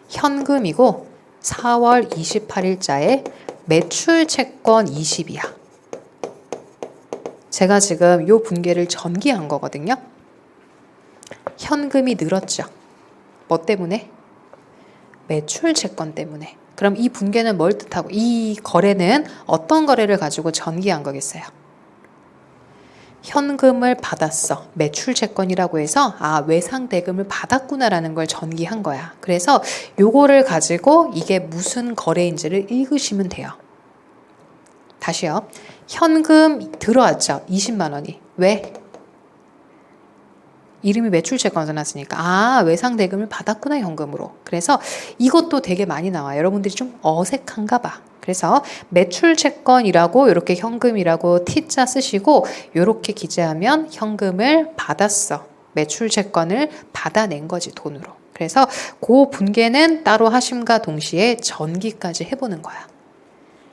현금이고 4월 28일자에 매출 채권 20이야. 제가 지금 요 분계를 전기한 거거든요. 현금이 늘었죠. 뭐 때문에? 매출 채권 때문에. 그럼 이 분계는 뭘 뜻하고, 이 거래는 어떤 거래를 가지고 전기한 거겠어요? 현금을 받았어. 매출 채권이라고 해서 외상 대금을 받았구나라는 걸 전기한 거야. 그래서 요거를 가지고 이게 무슨 거래인지를 읽으시면 돼요. 다시요. 현금 들어왔죠. 20만 원이. 왜? 이름이 매출 채권 써놨으니까 외상 대금을 받았구나 현금으로. 그래서 이것도 되게 많이 나와요. 여러분들이 좀 어색한가 봐. 그래서 매출 채권이라고 이렇게 현금이라고 T자 쓰시고 이렇게 기재하면 현금을 받았어. 매출 채권을 받아낸 거지 돈으로. 그래서 그 분계는 따로 하심과 동시에 전기까지 해보는 거야.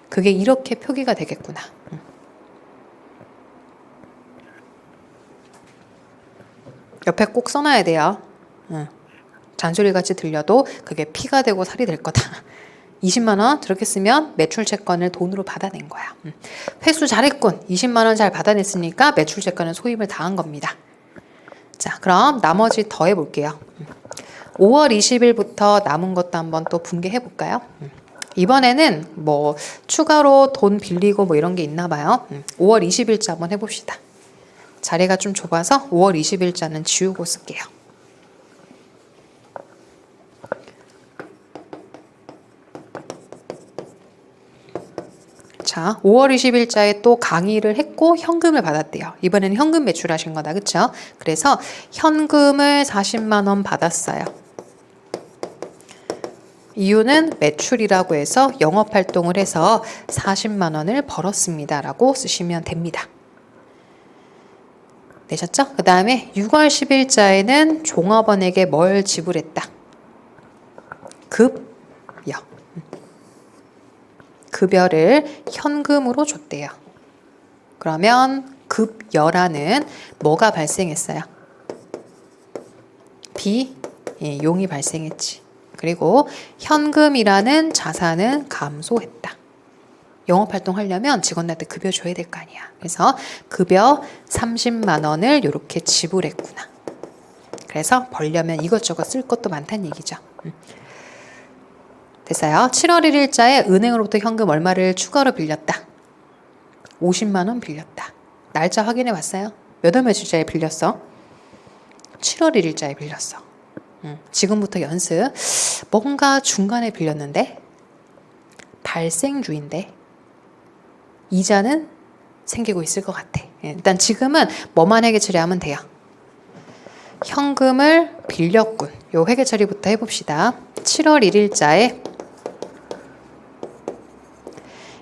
그게 이렇게 표기가 되겠구나. 옆에 꼭 써놔야 돼요. 잔소리같이 들려도 그게 피가 되고 살이 될 거다. 20만 원 저렇게 쓰면 매출 채권을 돈으로 받아낸 거야. 회수 잘했군. 20만 원 잘 받아냈으니까 매출 채권은 소임을 다한 겁니다. 자, 그럼 나머지 더 해볼게요. 5월 20일부터 남은 것도 한번 또 분개해 볼까요? 이번에는 뭐 추가로 돈 빌리고 뭐 이런 게 있나 봐요. 5월 20일자 한번 해봅시다. 자리가 좀 좁아서 5월 20일자는 지우고 쓸게요. 자, 5월 20일자에 또 강의를 했고 현금을 받았대요. 이번에는 현금 매출하신 거다. 그쵸? 그래서 현금을 40만 원 받았어요. 이유는 매출이라고 해서 영업활동을 해서 40만 원을 벌었습니다. 라고 쓰시면 됩니다. 되셨죠? 그 다음에 6월 10일자에는 종업원에게 뭘 지불했다? 급여. 급여를 현금으로 줬대요. 그러면 급여라는 뭐가 발생했어요? 비용이 발생했지. 그리고 현금이라는 자산은 감소했다. 영업활동 하려면 직원들한테 급여 줘야 될 거 아니야. 그래서 급여 30만 원을 이렇게 지불했구나. 그래서 벌려면 이것저것 쓸 것도 많다는 얘기죠. 됐어요. 7월 1일자에 은행으로부터 현금 얼마를 추가로 빌렸다. 50만 원 빌렸다. 날짜 확인해 봤어요? 몇 월 며칠자에 빌렸어? 7월 1일자에 빌렸어. 지금부터 연습. 뭔가 중간에 빌렸는데 발생주인데 이자는 생기고 있을 것 같아. 일단 지금은 뭐만 회계 처리하면 돼요. 현금을 빌렸군. 요 회계 처리부터 해봅시다. 7월 1일자에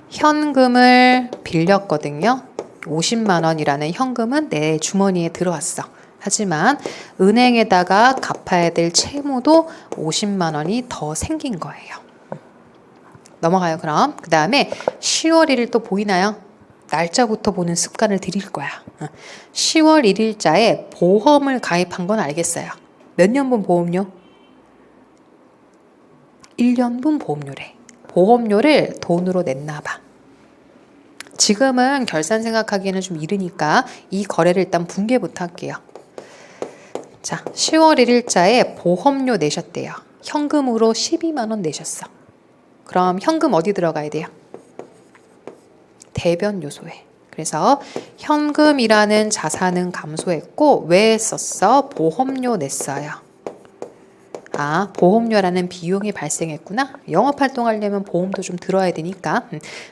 현금을 빌렸거든요. 50만 원이라는 현금은 내 주머니에 들어왔어. 하지만 은행에다가 갚아야 될 채무도 50만 원이 더 생긴 거예요. 넘어가요. 그럼 그 다음에 10월 1일 또 보이나요? 날짜부터 보는 습관을 들일 거야. 10월 1일자에 보험을 가입한 건 알겠어요. 몇 년분 보험료? 1년분 보험료래. 보험료를 돈으로 냈나 봐. 지금은 결산 생각하기에는 좀 이르니까 이 거래를 일단 분개부터 할게요. 자, 10월 1일자에 보험료 내셨대요. 현금으로 12만 원 내셨어. 그럼 현금 어디 들어가야 돼요? 대변 요소에. 그래서 현금이라는 자산은 감소했고 왜 썼어? 보험료 냈어요. 보험료라는 비용이 발생했구나. 영업활동하려면 보험도 좀 들어야 되니까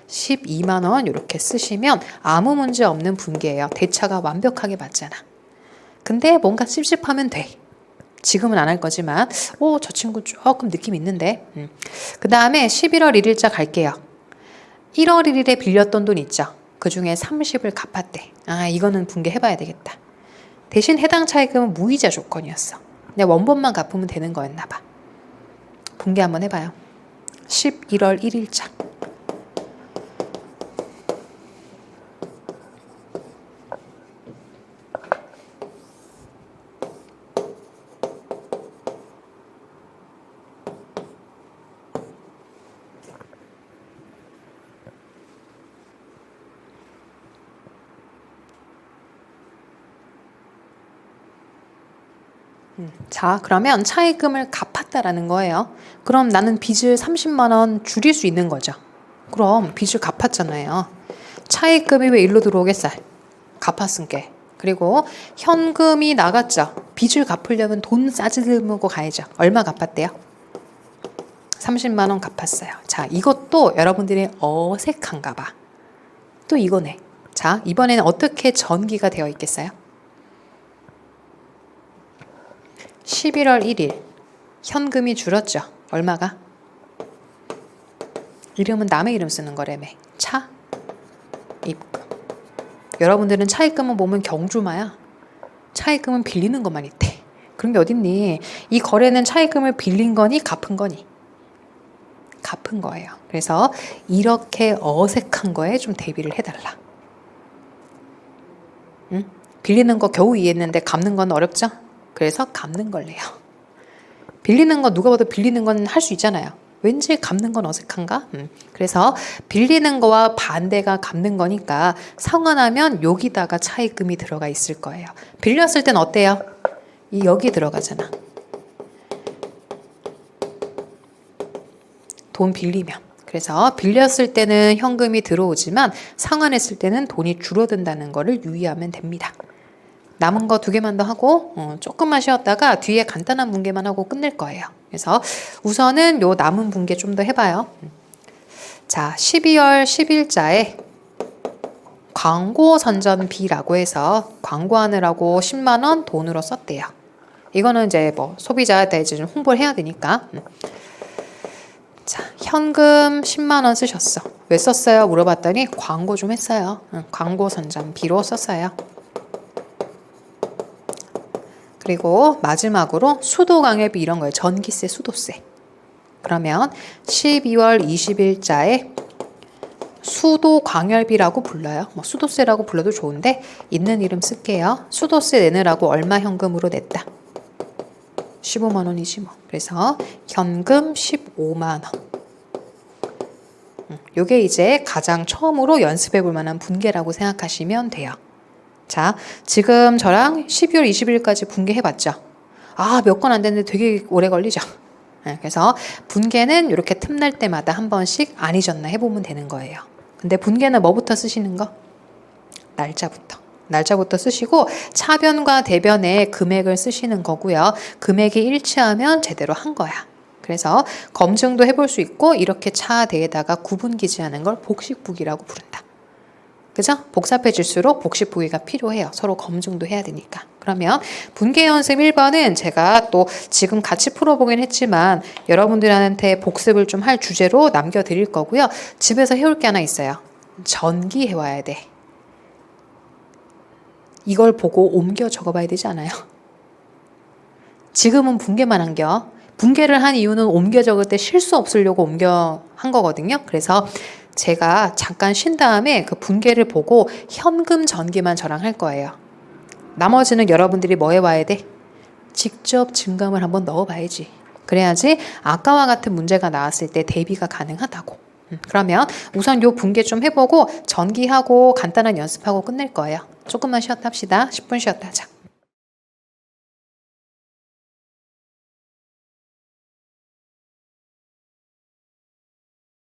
12만 원 이렇게 쓰시면 아무 문제 없는 분기예요. 대차가 완벽하게 맞잖아. 근데 뭔가 찝찝하면 돼. 지금은 안 할 거지만 저 친구 조금 느낌 있는데. 그 다음에 11월 1일자 갈게요. 1월 1일에 빌렸던 돈 있죠. 그중에 30을 갚았대. 이거는 분개해봐야 되겠다. 대신 해당 차익금은 무이자 조건이었어. 근데 원본만 갚으면 되는 거였나 봐. 분개 한번 해봐요. 11월 1일자. 자, 그러면 차입금을 갚았다라는 거예요. 그럼 나는 빚을 30만 원 줄일 수 있는 거죠. 그럼 빚을 갚았잖아요. 차입금이 왜 일로 들어오겠어요? 갚았으니까. 그리고 현금이 나갔죠. 빚을 갚으려면 돈 싸지르고 가야죠. 얼마 갚았대요? 30만 원 갚았어요. 자, 이것도 여러분들이 어색한가 봐. 또 이거네. 자, 이번에는 어떻게 전기가 되어 있겠어요? 11월 1일 현금이 줄었죠. 얼마가? 이름은 남의 이름 쓰는 거라며. 차입금. 여러분들은 차입금은 보면 경주마야. 차입금은 빌리는 것만 있대. 그런 게 어딨니? 이 거래는 차입금을 빌린 거니 갚은 거니? 갚은 거예요. 그래서 이렇게 어색한 거에 좀 대비를 해달라. 응? 빌리는 거 겨우 이해했는데 갚는 건 어렵죠? 그래서 갚는 걸 내요. 빌리는 거 누가 봐도 빌리는 건 할 수 있잖아요. 왠지 갚는 건 어색한가? 그래서 빌리는 거와 반대가 갚는 거니까 상환하면 여기다가 차입금이 들어가 있을 거예요. 빌렸을 땐 어때요? 여기 들어가잖아. 돈 빌리면. 그래서 빌렸을 때는 현금이 들어오지만 상환했을 때는 돈이 줄어든다는 거를 유의하면 됩니다. 남은 거 2개만 더 하고 조금만 쉬었다가 뒤에 간단한 분개만 하고 끝낼 거예요. 그래서 우선은 요 남은 분개 좀 더 해봐요. 자, 12월 10일자에 광고 선전비라고 해서 광고하느라고 10만 원 돈으로 썼대요. 이거는 이제 뭐 소비자한테 이제 좀 홍보를 해야 되니까. 자, 현금 10만 원 쓰셨어. 왜 썼어요? 물어봤더니 광고 좀 했어요. 광고 선전비로 썼어요. 그리고 마지막으로 수도광열비 이런 거예요. 전기세, 수도세. 그러면 12월 20일자에 수도광열비라고 불러요. 뭐 수도세라고 불러도 좋은데 있는 이름 쓸게요. 수도세 내느라고 얼마 현금으로 냈다. 15만 원이지 뭐. 그래서 현금 15만 원. 요게 이제 가장 처음으로 연습해 볼 만한 분개라고 생각하시면 돼요. 자, 지금 저랑 12월 20일까지 분개 해봤죠? 아, 몇 건 안 됐는데 되게 오래 걸리죠? 네, 그래서 분개는 이렇게 틈날 때마다 한 번씩 안 잊었나 해보면 되는 거예요. 근데 분개는 뭐부터 쓰시는 거? 날짜부터. 날짜부터 쓰시고 차변과 대변에 금액을 쓰시는 거고요. 금액이 일치하면 제대로 한 거야. 그래서 검증도 해볼 수 있고 이렇게 차대에다가 구분기지하는 걸 복식부기라고 부른다. 그죠? 복잡해질수록 복식부기가 필요해요. 서로 검증도 해야 되니까. 그러면 분개 연습 1번은 제가 또 지금 같이 풀어보긴 했지만 여러분들한테 복습을 좀 할 주제로 남겨드릴 거고요. 집에서 해올 게 하나 있어요. 전기 해와야 돼. 이걸 보고 옮겨 적어봐야 되지 않아요? 지금은 분개만 한겨. 분개를 한 이유는 옮겨 적을 때 실수 없으려고 옮겨 한 거거든요. 그래서 제가 잠깐 쉰 다음에 그 분개를 보고 현금 전기만 저랑 할 거예요. 나머지는 여러분들이 뭐 해와야 돼? 직접 증감을 한번 넣어봐야지. 그래야지 아까와 같은 문제가 나왔을 때 대비가 가능하다고. 그러면 우선 요 분개 좀 해보고 전기하고 간단한 연습하고 끝낼 거예요. 조금만 쉬었다 합시다. 10분 쉬었다 하자.